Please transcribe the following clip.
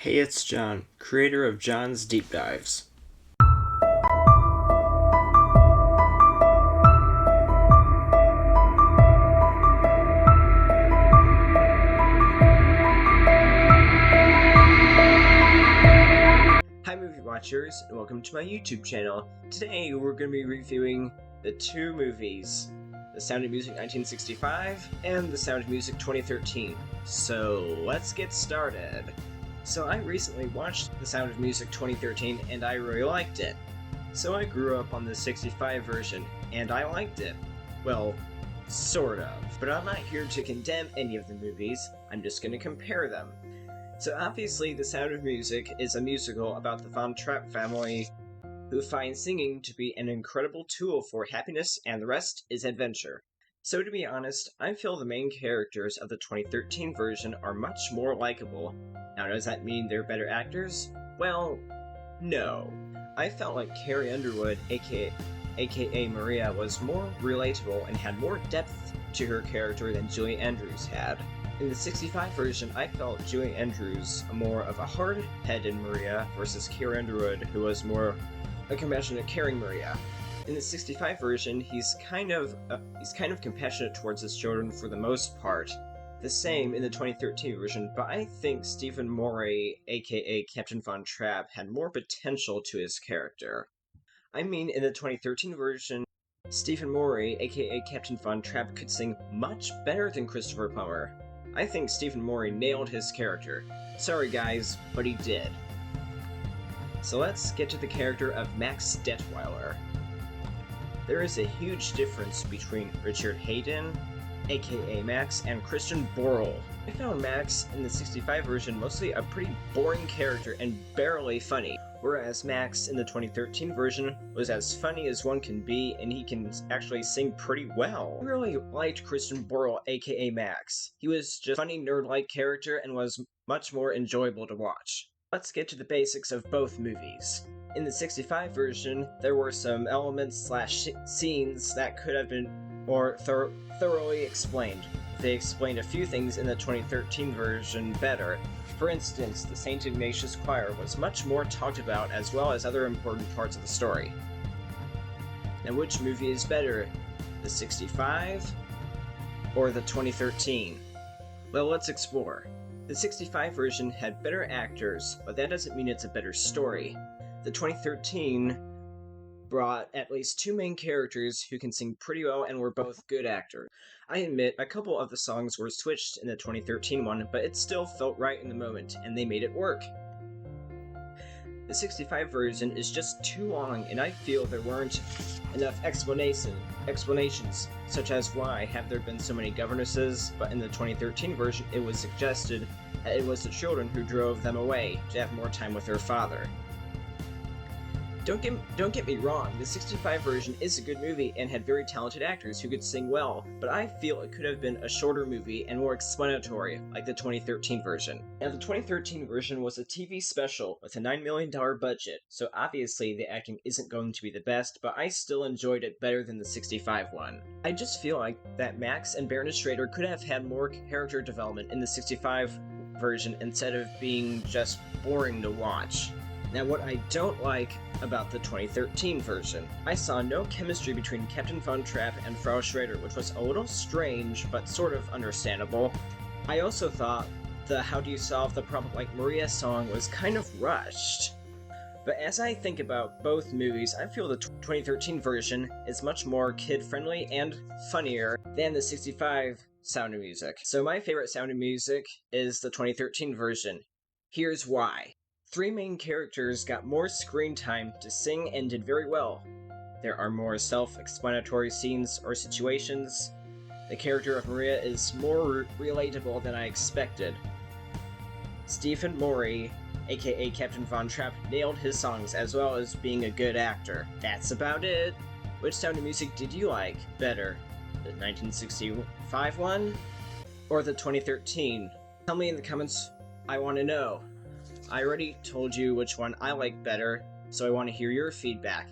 Hey, it's John, creator of John's Deep Dives. Hi movie watchers, and welcome to my YouTube channel. Today we're going to be reviewing the two movies, The Sound of Music 1965 and The Sound of Music 2013. So let's get started. So I recently watched The Sound of Music 2013 and I really liked it. So I grew up on the 65 version and I liked it. Well, sort of. But I'm not here to condemn any of the movies, I'm just going to compare them. So obviously The Sound of Music is a musical about the Von Trapp family who find singing to be an incredible tool for happiness and the rest is adventure. So to be honest, I feel the main characters of the 2013 version are much more likable. Now does that mean they're better actors? Well, no. I felt like Carrie Underwood, aka Maria, was more relatable and had more depth to her character than Julie Andrews had. In the 65 version, I felt Julie Andrews more of a hard-headed Maria versus Carrie Underwood, who was more a compassionate, caring Maria. In the 65 version, he's kind of compassionate towards his children for the most part. The same in the 2013 version, but I think Stephen Morey, aka Captain Von Trapp, had more potential to his character. I mean, in the 2013 version, Stephen Morey, aka Captain Von Trapp, could sing much better than Christopher Plummer. I think Stephen Morey nailed his character. Sorry guys, but he did. So let's get to the character of Max Detweiler. There is a huge difference between Richard Hayden, aka Max, and Christian Borle. I found Max in the 65 version mostly a pretty boring character and barely funny, whereas Max in the 2013 version was as funny as one can be and he can actually sing pretty well. I really liked Christian Borle, aka Max. He was just a funny nerd-like character and was much more enjoyable to watch. Let's get to the basics of both movies. In the 65 version, there were some elements / scenes that could have been more thoroughly explained. They explained a few things in the 2013 version better. For instance, the St. Ignatius Choir was much more talked about as well as other important parts of the story. Now which movie is better, the 65 or the 2013? Well, let's explore. The 65 version had better actors, but that doesn't mean it's a better story. The 2013 brought at least two main characters who can sing pretty well and were both good actors. I admit a couple of the songs were switched in the 2013 one, but it still felt right in the moment, and they made it work. The 65 version is just too long, and I feel there weren't enough explanations, such as why have there been so many governesses, but in the 2013 version it was suggested that it was the children who drove them away to have more time with their father. Don't get me wrong, the 65 version is a good movie and had very talented actors who could sing well, but I feel it could have been a shorter movie and more explanatory, like the 2013 version. Now the 2013 version was a TV special with a $9 million budget, so obviously the acting isn't going to be the best, but I still enjoyed it better than the 65 one. I just feel like that Max and Baroness Schrader could have had more character development in the 65 version instead of being just boring to watch. Now what I don't like about the 2013 version, I saw no chemistry between Captain Von Trapp and Frau Schrader, which was a little strange, but sort of understandable. I also thought the How Do You Solve the Problem Like Maria song was kind of rushed. But as I think about both movies, I feel the 2013 version is much more kid-friendly and funnier than the 65 Sound of Music. So my favorite Sound of Music is the 2013 version. Here's why. Three main characters got more screen time to sing and did very well. There are more self-explanatory scenes or situations. The character of Maria is more relatable than I expected. Stephen Morey, aka Captain Von Trapp, nailed his songs as well as being a good actor. That's about it. Which Sound of Music did you like better? The 1965 one? Or the 2013? Tell me in the comments, I want to know. I already told you which one I like better, so I want to hear your feedback.